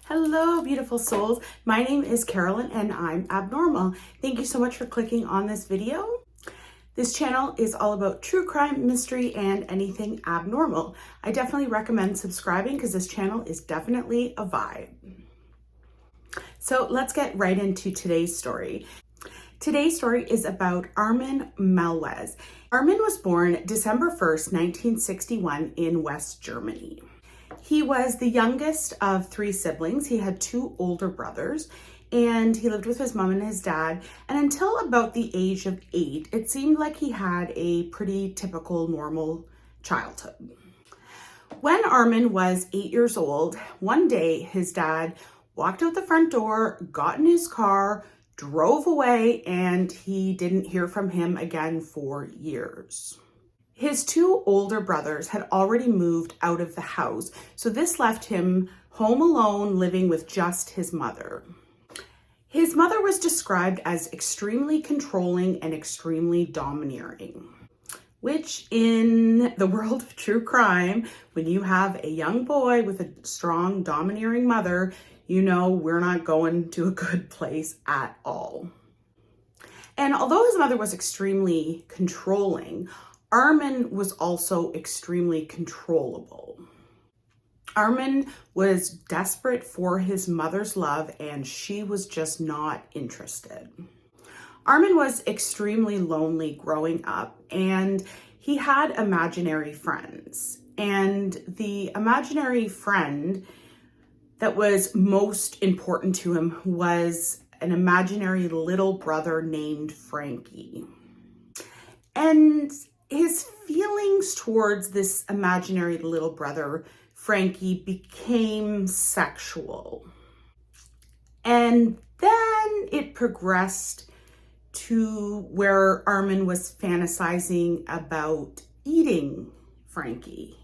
Hello, beautiful souls. My name is Carolyn and I'm abnormal. Thank you so much for clicking on this video. This channel is all about true crime, mystery, and anything abnormal. I definitely recommend subscribing because this channel is definitely a vibe. So let's get right into today's story. Today's story is about Armin Meiwes. Armin was born December 1st, 1961 in West Germany. He was the youngest of three siblings. He had two older brothers and he lived with his mom and his dad. And until about the age of 8, it seemed like he had a pretty typical, normal childhood. When Armin was 8 years old, one day his dad walked out the front door, got in his car, drove away, and he didn't hear from him again for years. His two older brothers had already moved out of the house, so this left him home alone, living with just his mother. His mother was described as extremely controlling and extremely domineering, which in the world of true crime, when you have a young boy with a strong, domineering mother, you know we're not going to a good place at all. And although his mother was extremely controlling, Armin was also extremely controllable. Armin was desperate for his mother's love and she was just not interested. Armin was extremely lonely growing up and he had imaginary friends. And the imaginary friend that was most important to him was an imaginary little brother named Frankie. And his feelings towards this imaginary little brother, Frankie, became sexual. And then it progressed to where Armin was fantasizing about eating Frankie.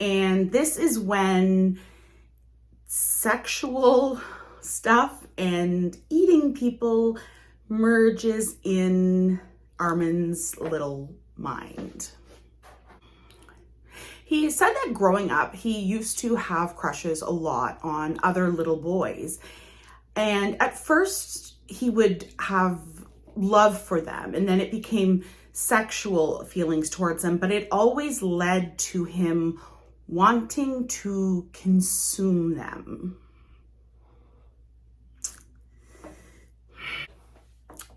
And this is when sexual stuff and eating people merges in Armin's little mind. He said that growing up, he used to have crushes a lot on other little boys. And at first, he would have love for them, and then it became sexual feelings towards them, but it always led to him wanting to consume them.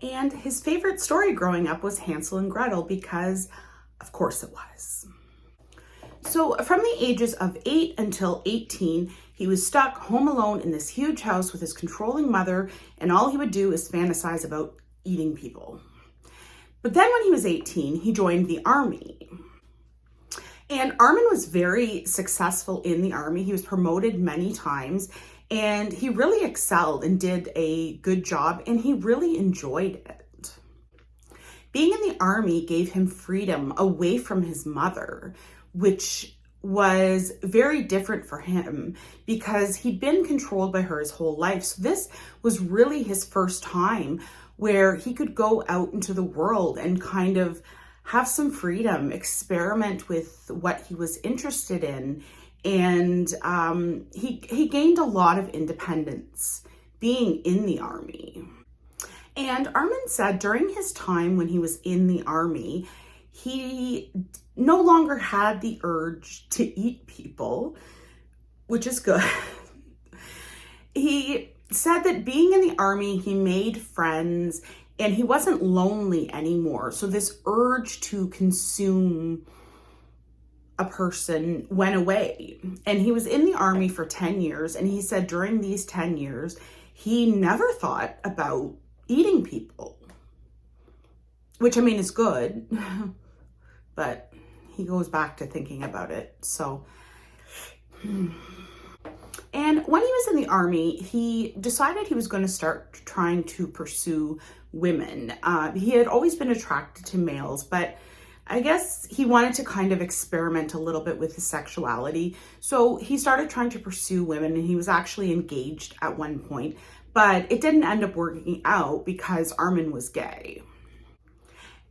And his favorite story growing up was Hansel and Gretel because, of course, it was. So from the ages of 8 until 18, he was stuck home alone in this huge house with his controlling mother, and all he would do is fantasize about eating people. But then when he was 18, he joined the army. And Armin was very successful in the army. He was promoted many times. And he really excelled and did a good job, and he really enjoyed it. Being in the army gave him freedom away from his mother, which was very different for him because he'd been controlled by her his whole life. So this was really his first time where he could go out into the world and kind of have some freedom, experiment with what he was interested in. And he gained a lot of independence being in the army. And Armin said during his time when he was in the army, he no longer had the urge to eat people, which is good. He said that being in the army, he made friends and he wasn't lonely anymore. So this urge to consume a person went away. And he was in the army for 10 years. And he said during these 10 years, he never thought about eating people, which I mean is good, but he goes back to thinking about it. So, and when he was in the army, he decided he was going to start trying to pursue women. He had always been attracted to males, but I guess he wanted to kind of experiment a little bit with his sexuality. So he started trying to pursue women, and he was actually engaged at one point, but it didn't end up working out because Armin was gay.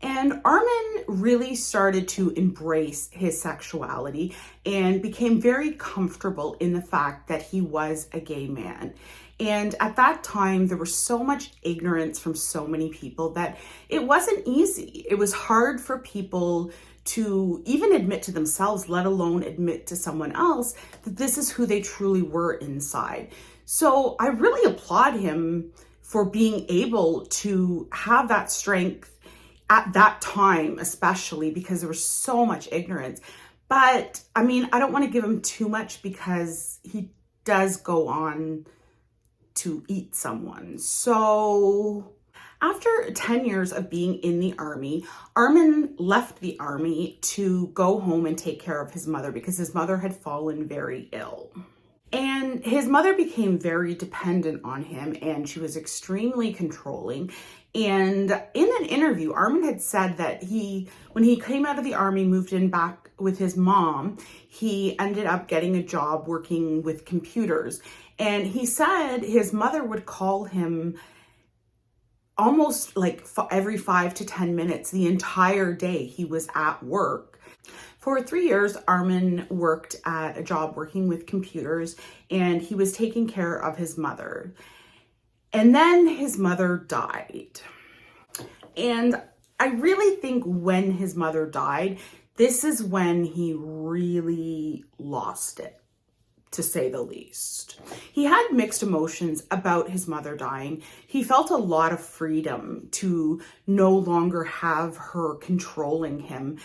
And Armin really started to embrace his sexuality and became very comfortable in the fact that he was a gay man. And at that time, there was so much ignorance from so many people that it wasn't easy. It was hard for people to even admit to themselves, let alone admit to someone else, that this is who they truly were inside. So I really applaud him for being able to have that strength at that time, especially because there was so much ignorance. But I mean, I don't want to give him too much because he does go on to eat someone. So after 10 years of being in the army, Armin left the army to go home and take care of his mother because his mother had fallen very ill. And his mother became very dependent on him, and she was extremely controlling. And in an interview, Armin had said that when he came out of the army, moved in back with his mom, he ended up getting a job working with computers. And he said his mother would call him almost like every 5 to 10 minutes the entire day he was at work. For 3 years, Armin worked at a job working with computers, and he was taking care of his mother. And then his mother died. And I really think when his mother died, this is when he really lost it, to say the least. He had mixed emotions about his mother dying. He felt a lot of freedom to no longer have her controlling him.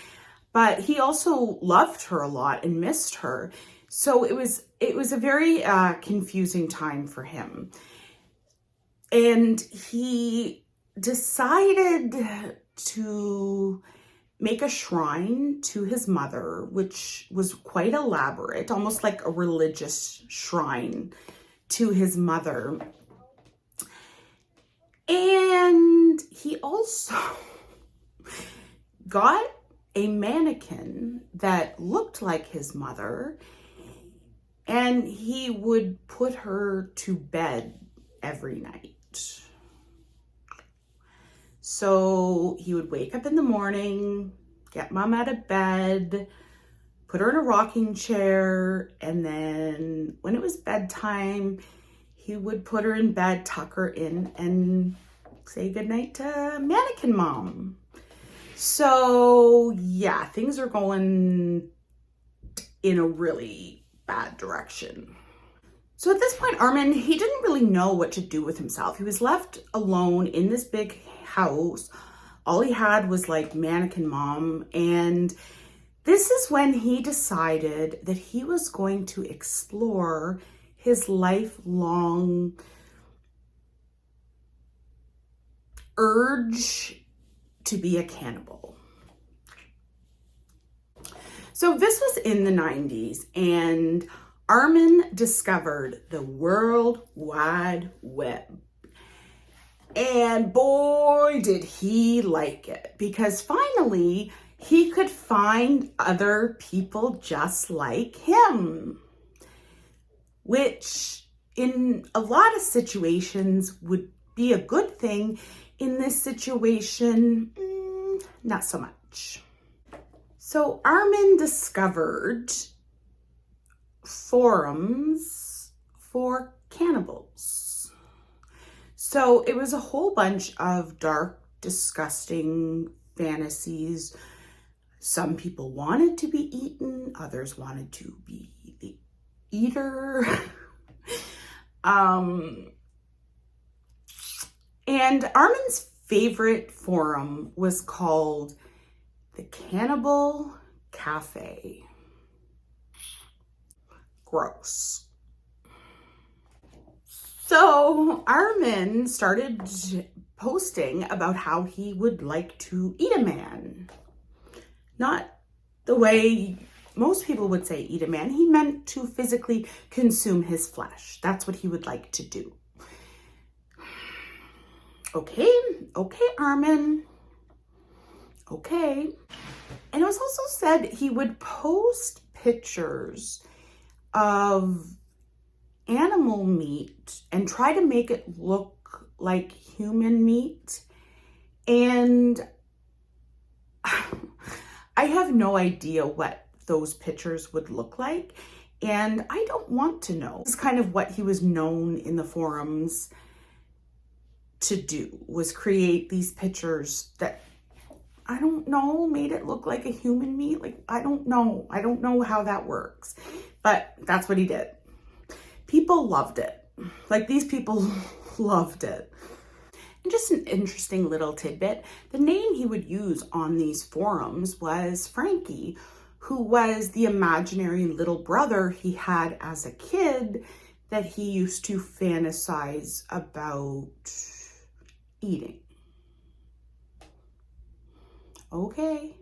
But he also loved her a lot and missed her. So it was a very confusing time for him. And he decided to make a shrine to his mother, which was quite elaborate, almost like a religious shrine to his mother. And he also got a mannequin that looked like his mother, and he would put her to bed every night. So he would wake up in the morning, get mom out of bed, put her in a rocking chair, and then when it was bedtime, he would put her in bed, tuck her in, and say goodnight to mannequin mom. So yeah, things are going in a really bad direction. So at this point, Armin, he didn't really know what to do with himself. He was left alone in this big house. All he had was like mannequin mom. And this is when he decided that he was going to explore his lifelong urge to be a cannibal. So this was in the 90s, and Armin discovered the World Wide Web. And boy, did he like it, because finally he could find other people just like him, which in a lot of situations would be a good thing. In this situation, not so much. So Armin discovered forums for cannibals. So it was a whole bunch of dark, disgusting fantasies. Some people wanted to be eaten, others wanted to be the eater. And Armin's favorite forum was called the Cannibal Cafe. Gross. So Armin started posting about how he would like to eat a man. Not the way most people would say eat a man. He meant to physically consume his flesh. That's what he would like to do. Okay, Armin. Okay. And it was also said he would post pictures of animal meat and try to make it look like human meat. And I have no idea what those pictures would look like, and I don't want to know. This is kind of what he was known in the forums to do, was create these pictures that, I don't know, made it look like a human meat. Like, I don't know how that works, but that's what he did. People loved it. Like, these people loved it. And just an interesting little tidbit, the name he would use on these forums was Frankie, who was the imaginary little brother he had as a kid that he used to fantasize about eating. Okay.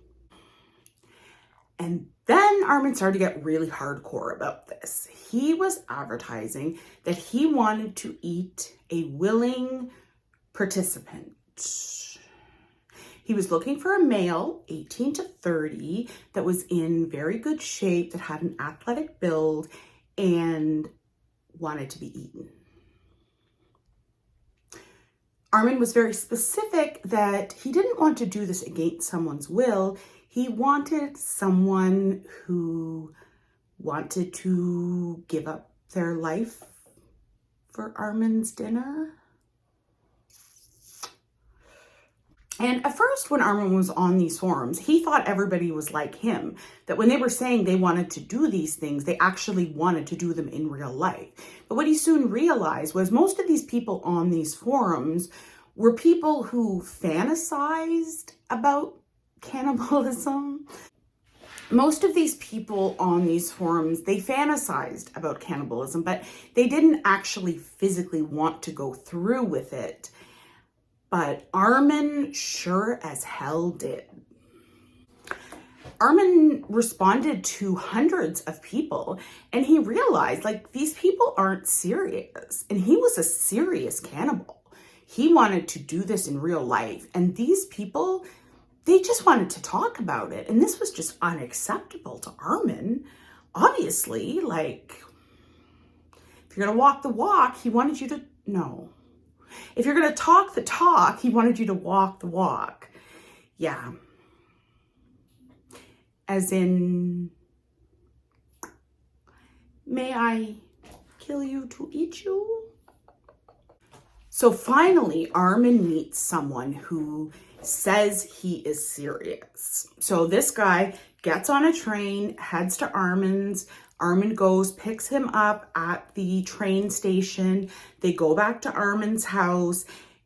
And then Armin started to get really hardcore about this. He was advertising that he wanted to eat a willing participant. He was looking for a male, 18 to 30, that was in very good shape, that had an athletic build, and wanted to be eaten. Armin was very specific that he didn't want to do this against someone's will. He wanted someone who wanted to give up their life for Armin's dinner. And at first, when Armin was on these forums, he thought everybody was like him, that when they were saying they wanted to do these things, they actually wanted to do them in real life. But what he soon realized was most of these people on these forums were people who fantasized about cannibalism. Most of these people on these forums, they fantasized about cannibalism, but they didn't actually physically want to go through with it. But Armin sure as hell did. Armin responded to hundreds of people, and he realized, like, these people aren't serious. And he was a serious cannibal. He wanted to do this in real life. And these people, they just wanted to talk about it. And this was just unacceptable to Armin. Obviously, like, if you're going to walk the walk, he wanted you to know. If you're going to talk the talk, he wanted you to walk the walk. Yeah. As in, may I kill you to eat you? So finally, Armin meets someone who says he is serious. So this guy gets on a train, heads to Armin's. Armin goes, picks him up at the train station. They go back to Armin's house.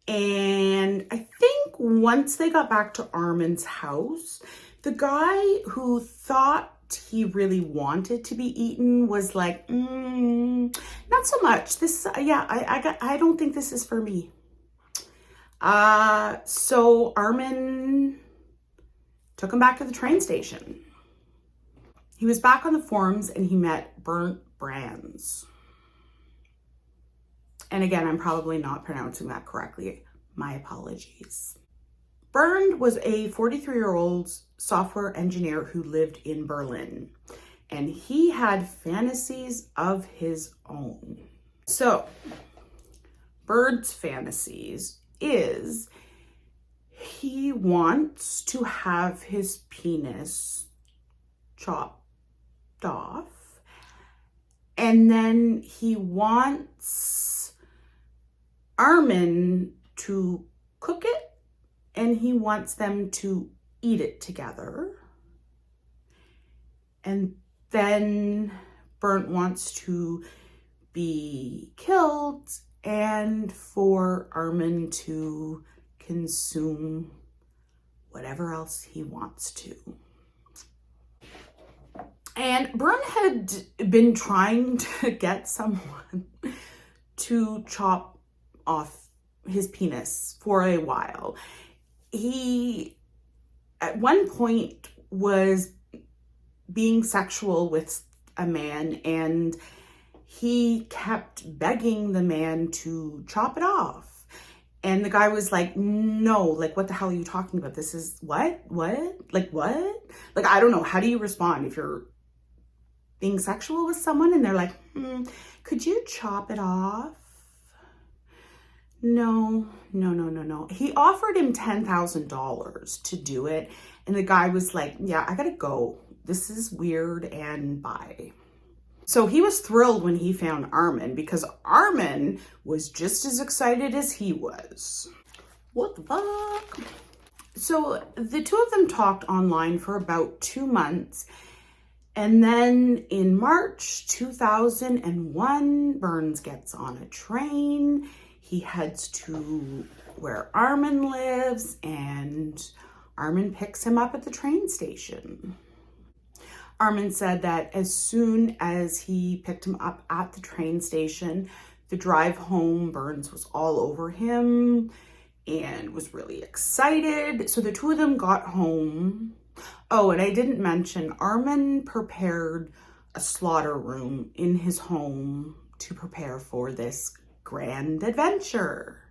And I think once they got back to Armin's house, the guy who thought he really wanted to be eaten was like, not so much. This, I don't think this is for me. So Armin took him back to the train station. He was back on the forums and he met Bernd. And again, I'm probably not pronouncing that correctly. My apologies. Bernd was a 43-year-old software engineer who lived in Berlin, and he had fantasies of his own. So Bernd's fantasies is he wants to have his penis chopped off, and then he wants Armin to cook it, and he wants them to eat it together. And then Bernd wants to be killed and for Armin to consume whatever else he wants to. And Bernd had been trying to get someone to chop off his penis for a while. He, at one point, was being sexual with a man, and he kept begging the man to chop it off. And the guy was like, no, like, what the hell are you talking about? This is what? Like, what? Like, I don't know. How do you respond if you're being sexual with someone and they're like, could you chop it off? No. He offered him $10,000 to do it. And the guy was like, yeah, I gotta go. This is weird, and bye. So he was thrilled when he found Armin, because Armin was just as excited as he was. What the fuck? So the two of them talked online for about 2 months. And then in March 2001, Bernd gets on a train. He heads to where Armin lives, and Armin picks him up at the train station. Armin said that as soon as he picked him up at the train station, the drive home, Bernd was all over him and was really excited. So the two of them got home. Oh, and I didn't mention, Armin prepared a slaughter room in his home to prepare for this grand adventure.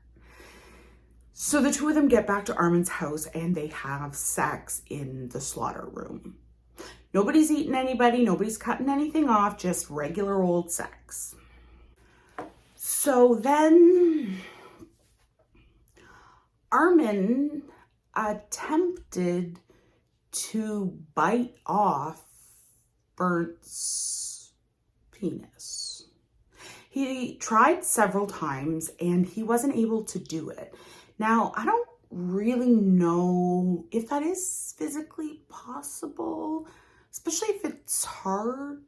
So the two of them get back to Armin's house and they have sex in the slaughter room. Nobody's eating anybody, nobody's cutting anything off, just regular old sex. So then Armin attempted to bite off Bernd's penis. He tried several times and he wasn't able to do it. Now, I don't really know if that is physically possible, especially if it's hard.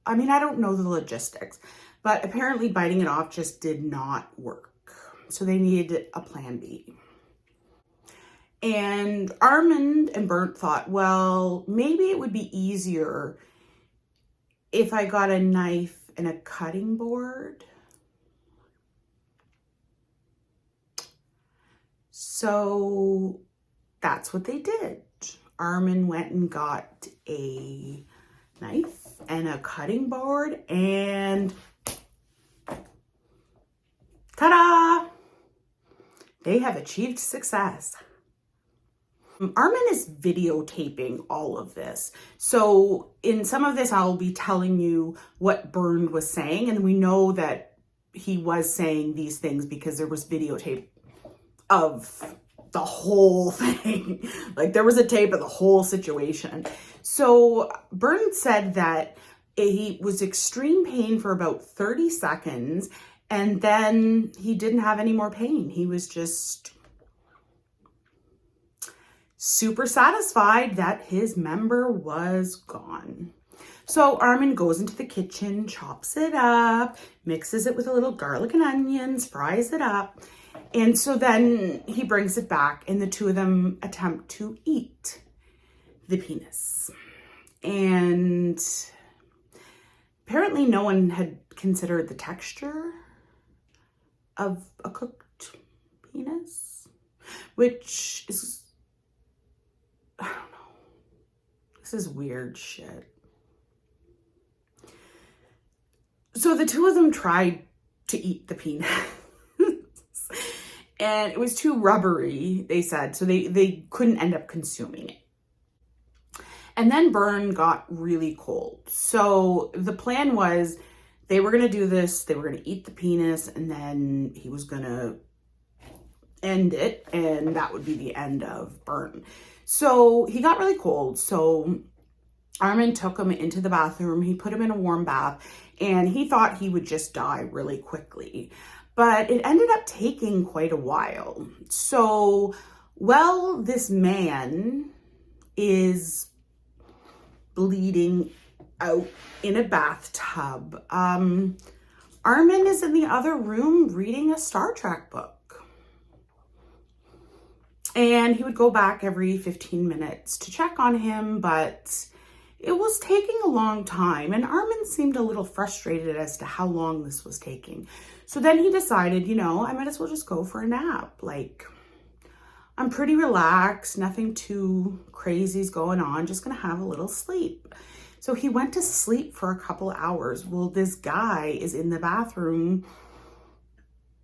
I mean, I don't know the logistics, but apparently biting it off just did not work. So they needed a plan B. And Armin and Bernd thought, well, maybe it would be easier if I got a knife and a cutting board. So that's what they did. Armin went and got a knife and a cutting board, and ta-da! They have achieved success. Armin is videotaping all of this. So in some of this, I'll be telling you what Bernd was saying. And we know that he was saying these things because there was videotape of the whole thing. Like there was a tape of the whole situation. So Bernd said that he was extreme pain for about 30 seconds. And then he didn't have any more pain. He was just super satisfied that his member was gone. So Armin goes into the kitchen, chops it up, mixes it with a little garlic and onions, fries it up. And so then he brings it back and the two of them attempt to eat the penis. And apparently no one had considered the texture of a cooked penis, which is, I don't know. This is weird shit. So the two of them tried to eat the penis and it was too rubbery, they said. So they couldn't end up consuming it. And then Bernd got really cold. So the plan was they were going to do this. They were going to eat the penis and then he was going to end it. And that would be the end of Bernd. So he got really cold. So Armin took him into the bathroom. He put him in a warm bath and he thought he would just die really quickly. But it ended up taking quite a while. So, well, this man is bleeding out in a bathtub. Armin is in the other room reading a Star Trek book. And he would go back every 15 minutes to check on him, but it was taking a long time. And Armin seemed a little frustrated as to how long this was taking. So then he decided, you know, I might as well just go for a nap. Like, I'm pretty relaxed, nothing too crazy is going on, just gonna have a little sleep. So he went to sleep for a couple hours. Well, this guy is in the bathroom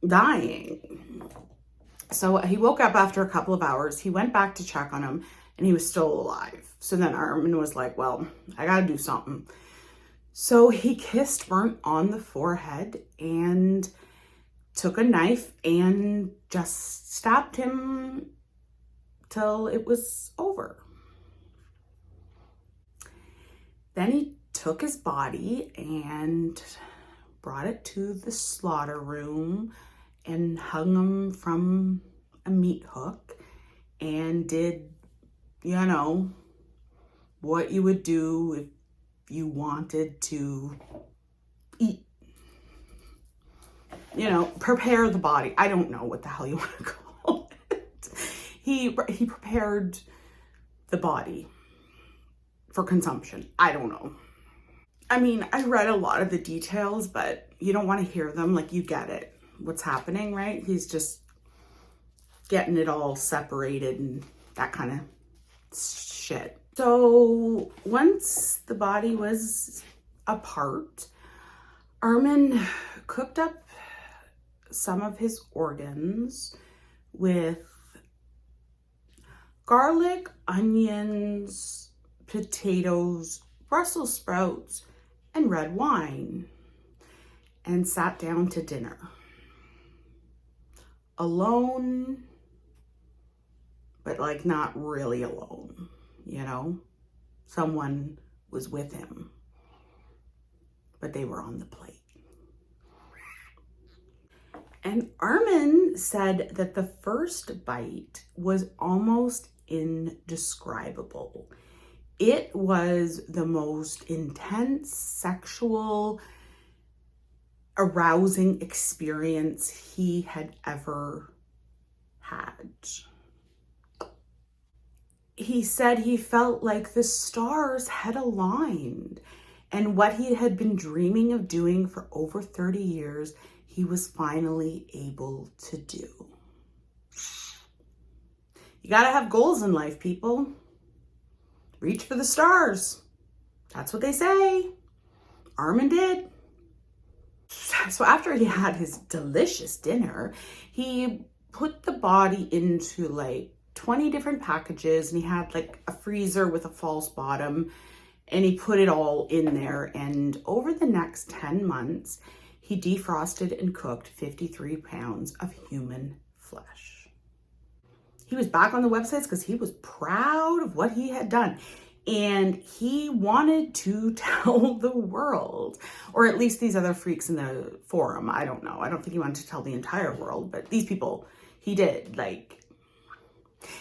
dying. So he woke up after a couple of hours. He went back to check on him and he was still alive. So then Armin was like, well, I gotta do something. So he kissed Bernd on the forehead and took a knife and just stabbed him till it was over. Then he took his body and brought it to the slaughter room and hung him from a meat hook and did, you know, what you would do if you wanted to eat. You know, prepare the body. I don't know what the hell you want to call it. He prepared the body for consumption. I don't know. I mean, I read a lot of the details, but you don't want to hear them. Like, you get it. What's happening, right? He's just getting it all separated and that kind of shit. So once the body was apart, Armin cooked up some of his organs with garlic, onions, potatoes, Brussels sprouts, and red wine, and sat down to dinner. Alone, but like not really alone, you know? Someone was with him, but they were on the plate. And Armin said that the first bite was almost indescribable. It was the most intense sexual arousing experience he had ever had. He said he felt like the stars had aligned, and what he had been dreaming of doing for over 30 years, he was finally able to do. You gotta have goals in life, people. Reach for the stars. That's what they say. Armin did. So after he had his delicious dinner, he put the body into like 20 different packages, and he had like a freezer with a false bottom, and he put it all in there. And over the next 10 months, he defrosted and cooked 53 pounds of human flesh. He was back on the websites because he was proud of what he had done. And he wanted to tell the world, or at least these other freaks in the forum. I don't know. I don't think he wanted to tell the entire world, but these people, he did. Like,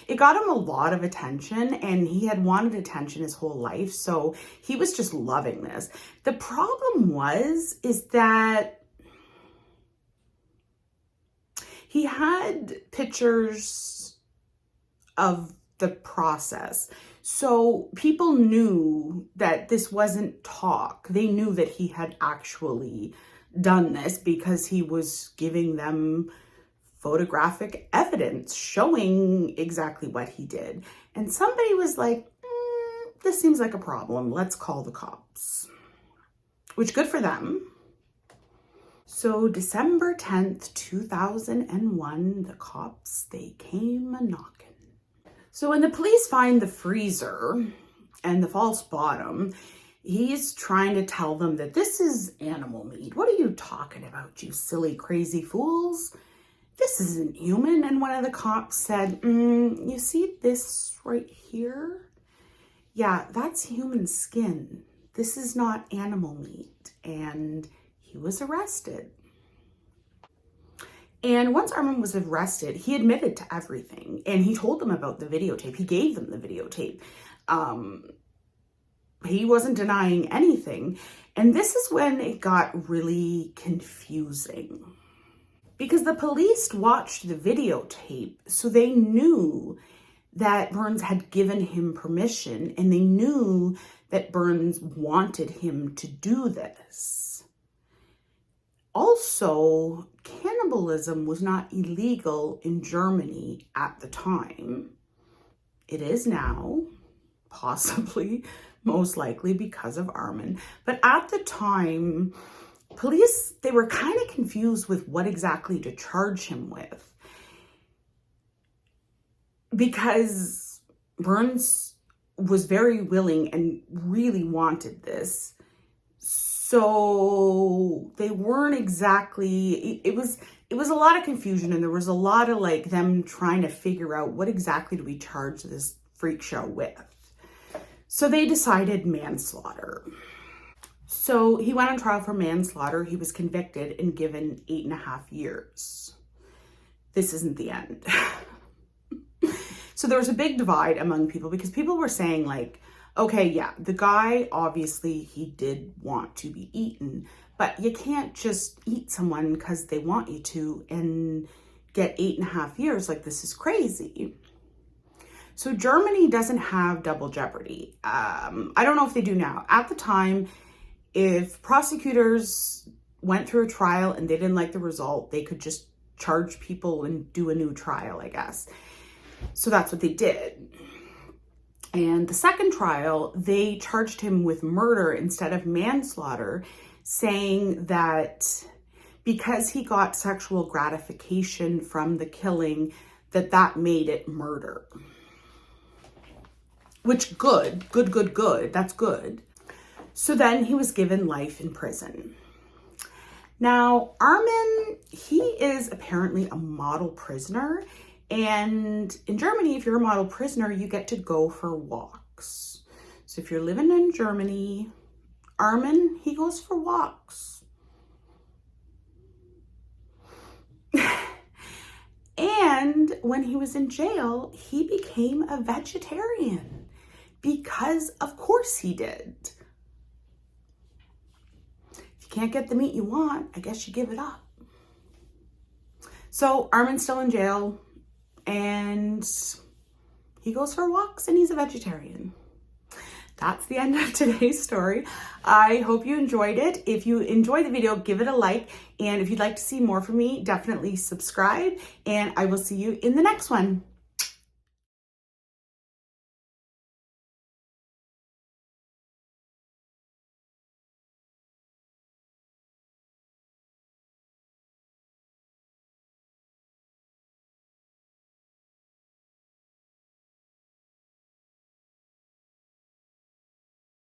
it got him a lot of attention, and he had wanted attention his whole life. So he was just loving this. The problem is that he had pictures of the process. So people knew that this wasn't talk. They knew that he had actually done this because he was giving them photographic evidence showing exactly what he did. And somebody was like, this seems like a problem. Let's call the cops. Which, good for them. So December 10th, 2001, the cops, they came a-knocking. So when the police find the freezer and the false bottom, he's trying to tell them that this is animal meat. What are you talking about, you silly, crazy fools? This isn't human. And one of the cops said, you see this right here? Yeah, that's human skin. This is not animal meat. And he was arrested. And once Armin was arrested, he admitted to everything. And he told them about the videotape. He gave them the videotape. He wasn't denying anything. And this is when it got really confusing. Because the police watched the videotape, so they knew that Bernd had given him permission, and they knew that Bernd wanted him to do this. Also, cannibalism was not illegal in Germany at the time. It is now, possibly, most likely because of Armin. But at the time, police, they were kind of confused with what exactly to charge him with. Because Bernd was very willing and really wanted this. So they weren't exactly, it was a lot of confusion, and there was a lot of like them trying to figure out what exactly do we charge this freak show with. So they decided manslaughter. So he went on trial for manslaughter. He was convicted and given 8.5 years. This isn't the end. So there was a big divide among people because people were saying like, okay, yeah, the guy, obviously he did want to be eaten, but you can't just eat someone because they want you to and get 8.5 years. Like, this is crazy. So Germany doesn't have double jeopardy. I don't know if they do now. At the time, if prosecutors went through a trial and they didn't like the result, they could just charge people and do a new trial, I guess. So that's what they did. And the second trial, they charged him with murder instead of manslaughter, saying that because he got sexual gratification from the killing, that made it murder. Which good, that's good. So then he was given life in prison. Now, Armin, he is apparently a model prisoner. And in Germany, if you're a model prisoner, you get to go for walks. So if you're living in Germany, Armin, he goes for walks. And when he was in jail, he became a vegetarian because of course he did. If you can't get the meat you want, I guess you give it up. So Armin's still in jail. And he goes for walks and he's a vegetarian. That's the end of today's story. I hope you enjoyed it. If you enjoyed the video, give it a like. And if you'd like to see more from me, definitely subscribe. And I will see you in the next one.